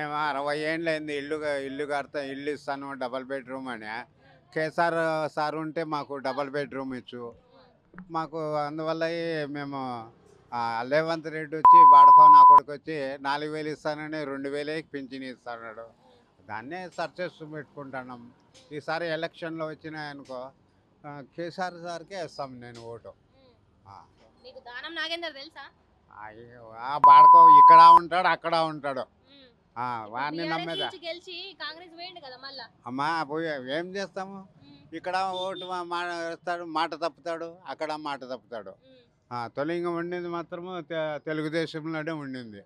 మేము 60 ఏండ్లైంది ఇల్లు కడతా, ఇల్లు ఇస్తాను డబల్ బెడ్రూమ్ అని. కేసీఆర్ సార్ ఉంటే మాకు డబల్ బెడ్రూమ్ ఇచ్చు. మాకు అందువల్ల మేము రేవంత్ రెడ్డి వచ్చి వాడకో నా కొడుకు వచ్చి 4000 ఇస్తానని 2000 పింఛన్ ఇస్తున్నాడు. దాన్నే సర్చ్ పెట్టుకుంటున్నాం. ఈసారి ఎలక్షన్లో వచ్చినాయనుకో కేసీఆర్ సార్కే వేస్తాం నేను ఓటు. మీకు దానం నాగేందర్ తెలుసా? బాడకో ఇక్కడ ఉంటాడు, అక్కడ ఉంటాడు. వాడిని నమ్మేదా గెలిచి కాంగ్రెస్ వేయండి కదా మళ్ళా. అమ్మా పోయి ఏం చేస్తాము? ఇక్కడ ఓటు వేస్తాడు, మాట తప్పుతాడు, అక్కడ మాట తప్పుతాడు. తొలింగ ఉండింది మాత్రము తెలుగుదేశంలోనే ఉండింది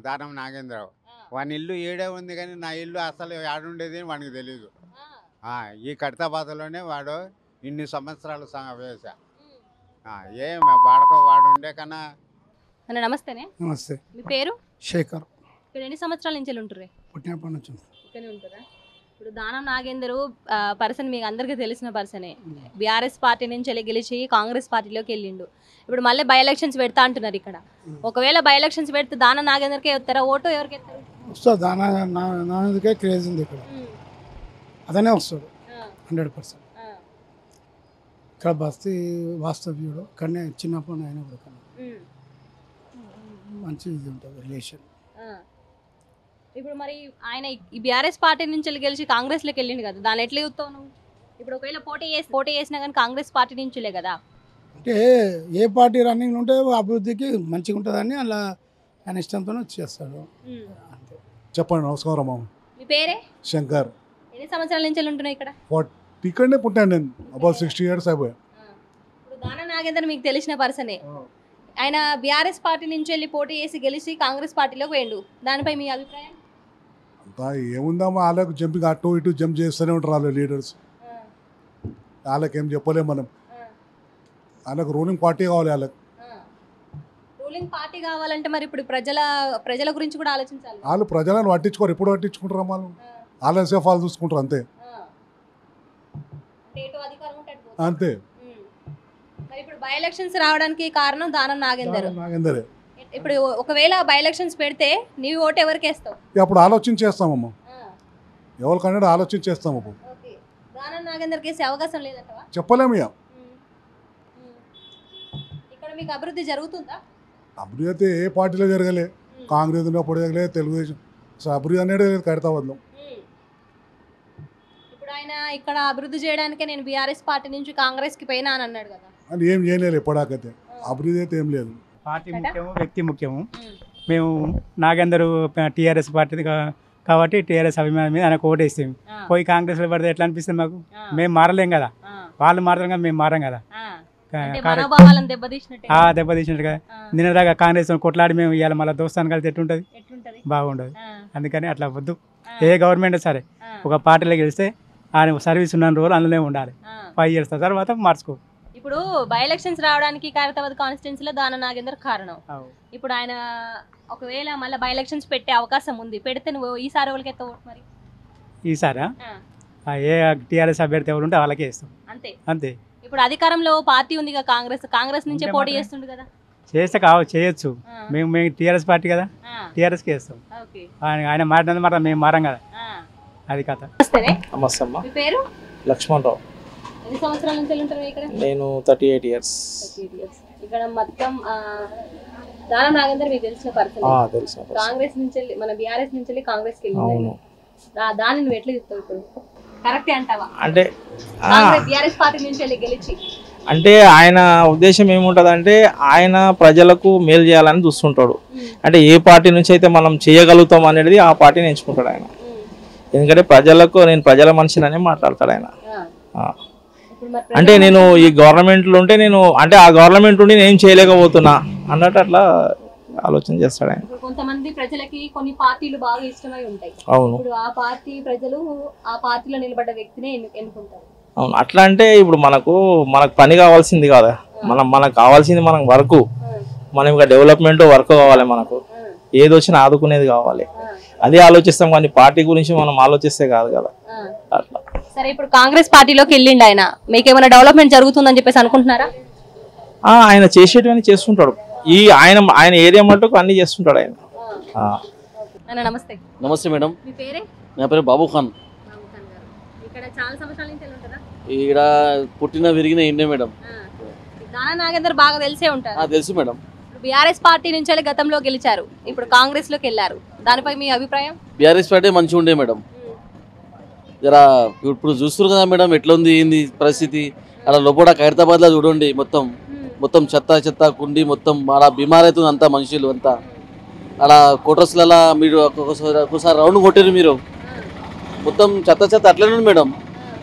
దానం నాగేంద్రరావు. వాని ఇల్లు ఏడే ఉంది కానీ నా ఇల్లు అసలు ఆడుండేది వానికి తెలీదు. ఈ కడతాబాద్లోనే వాడు ఇన్ని సంవత్సరాలు వేసా. ఏం బాడకో వాడు ఉండే కన్నా. అన్న నమస్తేనే. నమస్తే. మీ పేరు? శేఖర్. ఇక్కడ ఎన్ని సంవత్సరాల నుంచి ఉంటుర్రే? పుట్టినప్పటి నుంచి ఇక్కడనే ఉంటారా? ఇప్పుడు దానం నాగేందర్ పర్సన్ మీకు అందరికీ తెలిసిన పర్సనే. బీఆర్ఎస్ పార్టీ నుంచి గెలిచి కాంగ్రెస్ పార్టీలోకి వెళ్ళిండు. ఇప్పుడు మళ్ళీ బై ఎలక్షన్స్ పెడతా అంటున్నారు ఇక్కడ. ఒకవేళ బై ఎలక్షన్స్ పెడితే దానం నాగేందర్కే వస్తారా ఓటు? ఎవరికి వేస్తారు? వస్తుంది. నాగేందర్కే క్రేజ్ ఉంది ఇక్కడ. అతనే వస్తాడు 100%. ఇక్కడ బస్తీ వాస్తవ్యుడు ఇక్కడనే చిన్నప్పుడు ఆయన కూడా మంచి ఇది ఉంటుంది రిలేషన్. ఇప్పుడు మరి ఆయన ఈ బీఆర్ఎస్ పార్టీ నుంచి గెలిచి కాంగ్రెస్లోకి వెళ్ళిండు కదా, దాన్ని ఎట్లా చూస్తావు నువ్వు? ఇప్పుడు ఒకవేళ పోటీ చేసినా కానీ కాంగ్రెస్ పార్టీ నుంచిలే కదా. అంటే ఏ పార్టీ రన్నింగ్ ఉంటే అభివృద్ధికి మంచిగా ఉంటుందని అలా ఆయన ఇష్టంతో చేస్తాడు. చెప్పండి. నమస్కారం మామ. మీ పేరే? శంకర్. ఎన్ని సంవత్సరాల నుంచి ఉంటున్నాయి ఇక్కడ? ఇక్కడనే పుట్టాను నేను. అబౌట్ 60 years అయిపోయా. ఇప్పుడు దానం నాగేందర్ మీకు తెలిసిన పర్సనే. ఆయన బీఆర్ఎస్ పార్టీ నుంచి వెళ్ళి పోటీ చేసి గెలిచి కాంగ్రెస్ పార్టీలోకి పోయిండు. దానిపై మీ అభిప్రాయం? ఏముందమ్మా, వాళ్ళకు జంపింగ్ అటు ఇటు జంప్ చేస్తూనే ఉంటారు వాళ్ళు లీడర్స్. వాళ్ళకి ఏం చెప్పలేము మనం. వాళ్ళకి రూలింగ్ పార్టీ కావాలి. వాళ్ళకి రూలింగ్ పార్టీ కావాలంటే మరి ఇప్పుడు ప్రజల గురించి కూడా ఆలోచించాలి. వాళ్ళు ప్రజలను పట్టించుకోరు. ఎప్పుడు పట్టించుకుంటారు వాళ్ళు? వాళ్ళ సేఫ్ వాళ్ళు చూసుకుంటారు అంతే. అంతే. మరి ఇప్పుడు బై ఎలక్షన్స్ రావడానికి కారణం దానం నాగేందర్. ఇప్పుడు ఒకవేళ బై ఎలక్షన్స్ పెడితే నీ ఓటు ఎవరికి వేస్తావు? అప్పుడు ఆలోచించేస్తామమ్మా. ఎవరికన్నా ఆలోచించేస్తాము. దానం నాగేందర్ కేసే అవకాశం లేదంటవా? చెప్పలేము. ఇక్కడ మీకు అభివృద్ధి జరుగుతుందా? అభివృద్ధి అయితే ఏ పార్టీలో జరగలే. కాంగ్రెస్ ఉన్నప్పుడు జరగలేదు, తెలుగుదేశం. అభివృద్ధి అనేది కడతావద్దాం. ఇప్పుడు ఆయన ఇక్కడ అభివృద్ధి చేయడానికే నేను బీఆర్ఎస్ పార్టీ నుంచి కాంగ్రెస్కి పోయినా అని అన్నాడు కదా. అని ఏం చేయలేదు ఎప్పటికైతే. అభివృద్ధి అయితే ఏం లేదు. పార్టీ ముఖ్యము, వ్యక్తి ముఖ్యము. మేము నాగేందర్ టీఆర్ఎస్ పార్టీ కాబట్టి టీఆర్ఎస్ అభిమానం మీద ఆయనకు ఓటేస్తాం. పోయి కాంగ్రెస్లో పడితే ఎట్లా అనిపిస్తుంది మాకు? మేము మారలేం కదా, వాళ్ళు మారలేం కదా, మేము మారం కదా. దెబ్బతీసినట్టుగా నిన్నదాకా కాంగ్రెస్ కొట్లాడి మేము ఇవాళ మళ్ళీ దోస్తాను కలిసి ఎట్లుంటుంది? బాగుండదు. అందుకని అట్లా వద్దు. ఏ గవర్నమెంట్ సరే ఒక పార్టీలో గెలిస్తే ఆయన సర్వీస్ ఉన్న రోజులు అందులోనే ఉండాలి. 5 years తర్వాత మార్చుకో. ఇప్పుడు బై ఎలక్షన్స్ రావడానికి ఖైరతాబాద్ కాన్స్టిట్యున్సీలో దానం నాగేందర్ కారణం. ఇప్పుడు ఆయన ఒకవేళ మళ్ళీ బై ఎలక్షన్స్ పెట్టే అవకాశం ఉంది, పెడితే నువ్వు ఈసారి వాళ్ళకి ఎత్తావు మరి? ఈసారా ఏ టీఆర్ఎస్ అభ్యర్థి ఎవరు ఉంటే వాళ్ళకే ఇస్తాం. అంతే అంతే. ఇప్పుడు అధికారంలో పార్టీ ఉంది కదా కాంగ్రెస్ నుంచే పోటీ చేస్తుండు కదా. చేస్తే చేయొచ్చు. మేము టీఆర్ఎస్ పార్టీ కదా, టీఆర్ఎస్కి వేస్తాం. ఆయన మారినందుకు మాట మేము మారం కదా, అది కథ. మీ పేరు? లక్ష్మణరావు. ఎన్ని సంవత్సరాల నుంచి ఉంటారు ఇక్కడ? నేను 38 years. ఇక్కడ మొత్తం దానం నాగేందర్ మీకు తెలిసిన పర్సన్. తెలుసు. కాంగ్రెస్ నుంచి మన బీఆర్ఎస్ నుంచి కాంగ్రెస్ కి వెళ్ళింది. దాన్ని నువ్వు ఎట్లా చెప్తావు? ఇప్పుడు కరెక్టే అంటావా? అంటే బీఆర్ఎస్ పార్టీ నుంచి గెలిచి అంటే ఆయన ఉద్దేశం ఏముంటదంటే ఆయన ప్రజలకు మేలు చేయాలని చూస్తుంటాడు. అంటే ఏ పార్టీ నుంచి అయితే మనం చేయగలుగుతాం అనేది ఆ పార్టీని ఎంచుకుంటాడు ఆయన. ఎందుకంటే ప్రజలకు నేను ప్రజల మనిషిననే మాట్లాడతాడు ఆయన. అంటే నేను ఈ గవర్నమెంట్లో ఉంటే నేను అంటే ఆ గవర్నమెంట్ ఉండి నేను చేయలేకపోతున్నా అన్నట్టు అట్లా ఆలోచన చేస్తాడు ఆయన. కొంతమంది ప్రజలకి కొన్ని పార్టీలు బాగా ఇష్టమై ఉంటాయి. అవును. ఇప్పుడు ఆ పార్టీ ప్రజలు ఆ పార్టీలో నిలబడ్డ వ్యక్తిని ఎన్నుకుంటారు. అవును. అట్లా అంటే ఇప్పుడు మనకు పని కావాల్సింది కాదా, మనకు కావాల్సింది మనం వర్క్, మనం ఇంకా డెవలప్మెంట్ వర్క్ కావాలి. మనకు ఏది వచ్చినా ఆదుకునేది కావాలి. అదే ఆలోచిస్తాం కానీ పార్టీ గురించి మనం ఆలోచిస్తే కాదు కదా. అట్లా. సరే, ఇప్పుడు కాంగ్రెస్ పార్టీలోకి వెళ్ళిండు ఆయన, మీకు ఏమైనా డెవలప్మెంట్ జరుగుతుందని చెప్పేసి అనుకుంటున్నారా? ఆయన చేసేటివన్నీ చేస్తుంటాడు. ఆయన ఏరియా మట్టుకు అన్ని చేస్తుంటాడు ఆయన. అన్న నమస్తే. నమస్తే మేడం, మీ పేరే? నా పేరు బాబు ఖాన్. బాబు ఖాన్ గారు. ఇక్కడ చాలా సంవత్సరాల నుంచి ఉంటారా? ఈడ పుట్టిన విరిగిన ఇండే మేడం. దానా నాగేందర్ బాగా తెలిసే ఉంటారు. తెలుసు మేడం. బీఆర్ఎస్ పార్టీ నుంచి గతంలో గెలిచారు, ఇప్పుడు కాంగ్రెస్ లోకి వెళ్ళారు. దానిపై మీ అభిప్రాయం? బీఆర్ఎస్ పార్టీ మంచిగా ఉండే మేడం. జరా ఇప్పుడు చూస్తున్నారు కదా మేడం ఎట్లా ఉంది ఏంది పరిస్థితి. అలా లోపల ఖైరతాబాద్లో చూడండి, మొత్తం చెత్త కుండి, మొత్తం అలా బీమార్ అవుతుంది అంతా మనుషులు అంతా. అలా కోటర్స్లలో మీరు ఒకసారి రౌండ్ కొట్టారు మీరు, మొత్తం చెత్త అట్లనే ఉంది మేడం.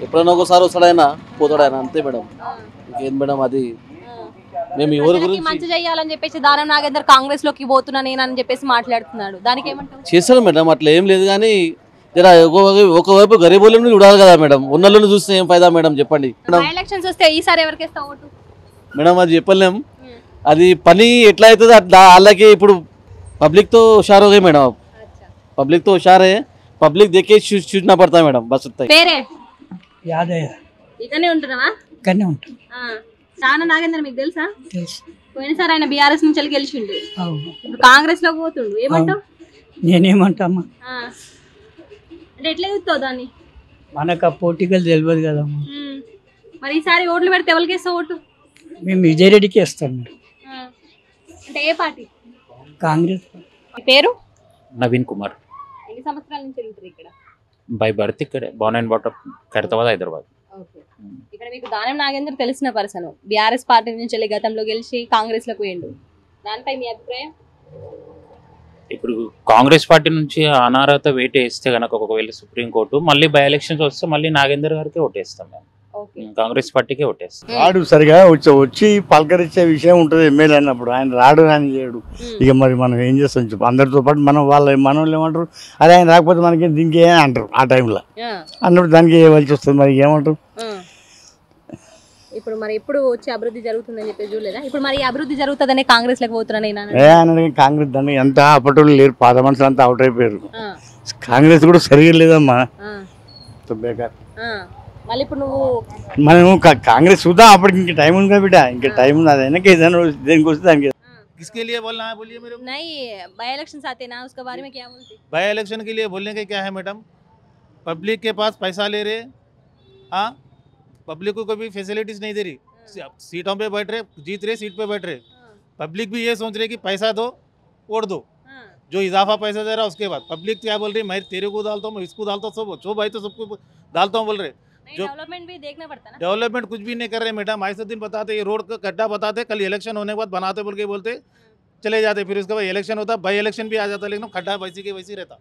ఎప్పుడైనా ఒకసారి వస్తాడైనా పోతాడైనా అంతే మేడం. ఇంకేం మేడం, అది మేము ఎవరి గురించి మంచి చేయాలని చెప్పేసి దానం నాగేందర్ కాంగ్రెస్ లోకి పోతున్నా నేనని చెప్పేసి మాట్లాడుతున్నాడు, దానికి ఏమంటారు? చేస్తాడు మేడం, అట్లా ఏం లేదు. కానీ జర ఒకవైపు గరీబులను చూడాలి కదా మేడం, ఉన్నోళ్ళని చూస్తే ఏం ఫైదా మేడం చెప్పండి. ఎలక్షన్స్ వస్తే ఈసారి ఎవరికి ఇస్తావు ఓటు? మేడం అది చెప్పలేం, అది పని ఎట్లా అవుతుంది అట్లా. వాళ్ళకి ఇప్పుడు पब्लिक तो होशियार हो गई मैडम, पब्लिक तो होशियार है, पब्लिक देख के चूजना पड़ता है मैडम, बस उतना ही. పేరే యాదయ్య ఇక్కడనే ఉంటున్నావా? ఇక్కడనే ఉంటాం. దానం నాగేందర్ మీకు తెలుసా? తెలుసు. పోయినసారి ఆయన బీఆర్ఎస్ నుంచి గెలిచిండు, అవును. ఇప్పుడు కాంగ్రెస్ లోకి పోతుండు, ఏమంటావు? నేనేమంటామా, అంటే ఎట్లా చూస్తావు దాన్ని? మనకు ఆ పోటీకలు తెలియదు కదమ్మా. మరి ఈసారి ఓట్లు పెడితే ఎవరికి వేస్తావు ఓటు? మేము విజయ్ రెడ్డికి ఇస్తాం. అంటే ఏ పార్టీ? కాంగ్రెస్. మీ పేరు? నవీన్ కుమార్. ఎన్ని సంవత్సరాల నుంచి ఉంటారు ఇక్కడ? బై బర్త్ ఇక్కడే, బాన్ అండ్ బాటప్ ఖైరతాబాద్, హైదరాబాద్. ఇక్కడ మీకు దానం నాగేందర్ తెలిసిన పర్సన్, బీఆర్ఎస్ పార్టీ నుంచి వెళ్ళి గతంలో గెలిచి కాంగ్రెస్ లోకి పోయిండు, దానిపై మీ అభిప్రాయం? ఇప్పుడు కాంగ్రెస్ పార్టీ నుంచి అనార్హత వేట వేస్తే కనుక ఒకవేళ సుప్రీంకోర్టు మళ్ళీ బై ఎలక్షన్స్ వస్తే మళ్ళీ నాగేందర్ గారికి ఓటేస్తాం మేము, కాంగ్రెస్ పార్టీకే ఓటేస్తాం. రాడు సరిగా వచ్చి పలకరించే విషయం ఉంటుంది ఎమ్మెల్యే అన్నప్పుడు, ఆయన రాడు అని చేయడు. ఇక మరి మనం ఏం చేస్తాం చెప్పు, అందరితో పాటు మనం వాళ్ళు ఏమంటారు, అదే ఆయన రాకపోతే మనకి దీనికి ఏం అంటారు ఆ టైంలో అన్నప్పుడు, దానికి ఇవ్వాల్సి వస్తుంది. మరి ఏమంటారు? ఇప్పుడు మరి ఎప్పుడు వచ్చి అభివృద్ధి జరుగుతుందని చెప్పి చూడలేదా? ఇప్పుడు మరి అభివృద్ధి జరుగుతుందనే కాంగ్రెస్ లోకి పోతున్నాను. కాంగ్రెస్ దాన్ని ఎంత అప్పటోళ్ళు లేరు, పాత మనుషులు అంతా అవుట్ అయిపోయారు. కాంగ్రెస్ కూడా సరిగా లేదమ్మా, బేకార్. మళ్ళీ ఇప్పుడు నువ్వు మనం కాంగ్రెస్ చూద్దాం, అప్పటికి ఇంకా టైం ఉంది కదా బిడ్డ, ఇంకా టైం ఉంది. అదైనా దేనికి వస్తుంది దానికి. किसके लिए बोलना है बोलिए मेरे को? नहीं, बाय इलेक्शन आते ना, उसके बारे में क्या बोलते? बाय इलेक्शन के लिए बोलने का क्या है मैडम, पब्लिक के पास पैसा ले रहे, हाँ, पब्लिक को कभी फैसिलिटीज नहीं दे रही, सीटों पे बैठ रहे, जीत रहे, सीट पे बैठ रहे. पब्लिक भी ये सोच रही कि पैसा दो वोट दो, जो इजाफा पैसा दे रहा उसके बाद पब्लिक क्या बोल रही, मैं तेरे को डालता हूँ, मैं इसको डालता हूँ, सब जो भाई तो सबको डालता हूँ बोल रहे. जो डेवलपमेंट भी देखना पड़ता है ना, डेवलपमेंट कुछ भी नहीं कर रहे मैडम. आज से दिन बताते ये रोड का गड्ढा बताते, कल इलेक्शन होने के बाद बनाते बोल के बोलते चले जाते, फिर उसके बाद इलेक्शन होता, बाई इलेक्शन भी आ जाता, लेकिन खड्डा वैसी के वैसी रहता.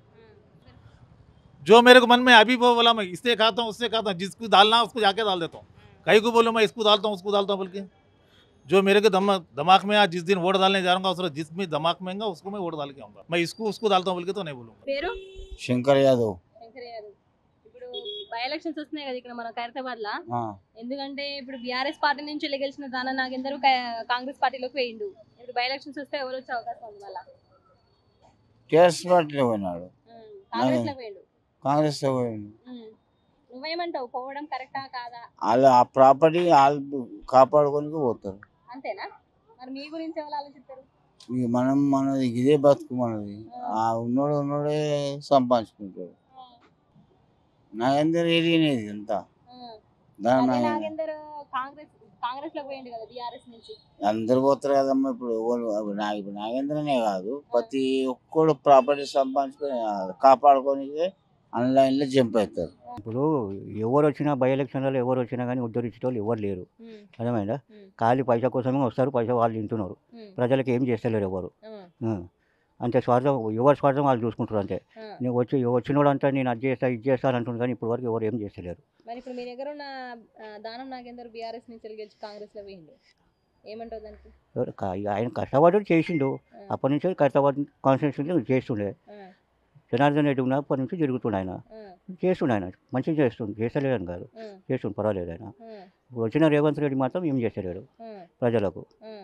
जो मेरे को मन में अभी वो बोला, मैं इससे खाता हूँ उससे खाता हूँ, जिसको डालना उसको जाके डाल देता हूँ. कहीं को बोलो मैं इसको डालता हूँ उसको डालता हूँ बोल के, जो मेरे को दिमाग में आज जिस दिन वोट डालने जा रहा हूँ जिसमें दिमाग में आऊंगा उसको मैं वोट डाल के आऊंगा. मैं इसको उसको डालता हूँ बोल के तो नहीं बोलूँगा. పేరు శంకర్ యాదవ్. ఇప్పుడు బై ఎలక్షన్స్ వస్తున్నాయి కదా ఇక్కడ మన ఖైరతాబాద్ లా, ఎందుకంటే ఇప్పుడు బీఆర్ఎస్ పార్టీ నుంచి గెలిచిన దానం నాగేందర్ కాంగ్రెస్ పార్టీలోకి వేయిండు, ఇప్పుడు బై ఎలక్షన్స్ వస్తే ఎవరు వచ్చే అవకాశం ఉంది? మళ్ళీ టీఆర్ఎస్ పార్టీలో పోయినాడు, కాంగ్రెస్ లో వేయిండు. కాంగ్రెస్ లో పోయిండు. నువ్వేమంటావు, పోవడం కరెక్టా కాదా? వాళ్ళు ఆ ప్రాపర్టీ వాళ్ళు కాపాడుకోనికి పోతారు, అంతేనా? మరి మీ గురించి ఎవరు ఆలోచిస్తారు? ఇక మనది ఇదే బతుకు, మనది ఆ ఉన్నోడే సంపాదించుకుంటాడు. నాగేందర్ ఏరియనేది అంతా నాగేందర్ కాంగ్రెస్ లో పోయిండు కదా బీఆర్ఎస్ నుంచి. అందరు పోతారు కదమ్మా. ఇప్పుడు ఇప్పుడు నాగేంద్రనే కాదు, ప్రతి ఒక్కడు ప్రాపర్టీ సంపాదించుకొని కాపాడుకోనికి ఆన్లైన్లో జంప్ అవుతారు. ఇప్పుడు ఎవరు వచ్చినా బై ఎలక్షన్లలో ఎవరు వచ్చినా కానీ ఉద్ధరించే వాళ్ళు ఎవరు లేరు, అర్థమైందా? ఖాళీ పైసా కోసమే వస్తారు, పైసా వాళ్ళు తింటున్నారు, ప్రజలకు ఏం చేస్తలేరు ఎవరు. అంతే స్వార్థం, ఎవరి స్వార్థం వాళ్ళు చూసుకుంటారు అంతే. నేను వచ్చినోడు అంతా నేను అది చేస్తా ఇది చేస్తాను అంటున్నాను, కానీ ఇప్పుడు వరకు ఎవరు ఏం చేస్తలేరు. మరి ఇప్పుడు మీ దగ్గర ఉన్న దానం నాగేందర్ బీఆర్ఎస్ నుంచి గెలిచి కాంగ్రెస్ లో పోయిండు, ఏమంటావు దానికి? ఆయన కష్టపడి చేసిండు, అప్పటి నుంచి కష్టపడి కాన్స్టిట్యూషన్ చేస్తుండే. జనార్దన్ రెడ్డి ఉన్నప్పటి నుంచి తిరుగుతుండే, ఆయన చేస్తుండే, ఆయన మంచిగా చేస్తలేదని కాదు, చేస్తుండే, పర్వాలేదు. ఆయన ఇప్పుడు వచ్చిన రేవంత్ రెడ్డి మాత్రం ఏం చేస్తలేడు ప్రజలకు,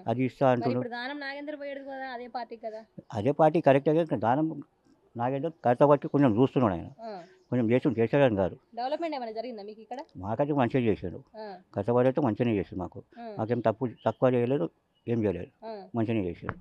అది ఇస్తా అంటున్నాడు. అదే పార్టీ కరెక్ట్గా దానం నాగేందర్ కష్టపట్టి కొంచెం చూస్తున్నాడు, ఆయన కొంచెం చేస్తాడని కాదు. డెవలప్మెంట్ ఏమైనా జరిగిందా మీకు ఇక్కడ? మాకైతే మంచిగా చేసాడు, కష్టపడి అయితే మంచిగానే చేసాడు, మాకేం తక్కువ చేయలేదు, ఏం చేయలేదు, మంచిగానే చేసాడు.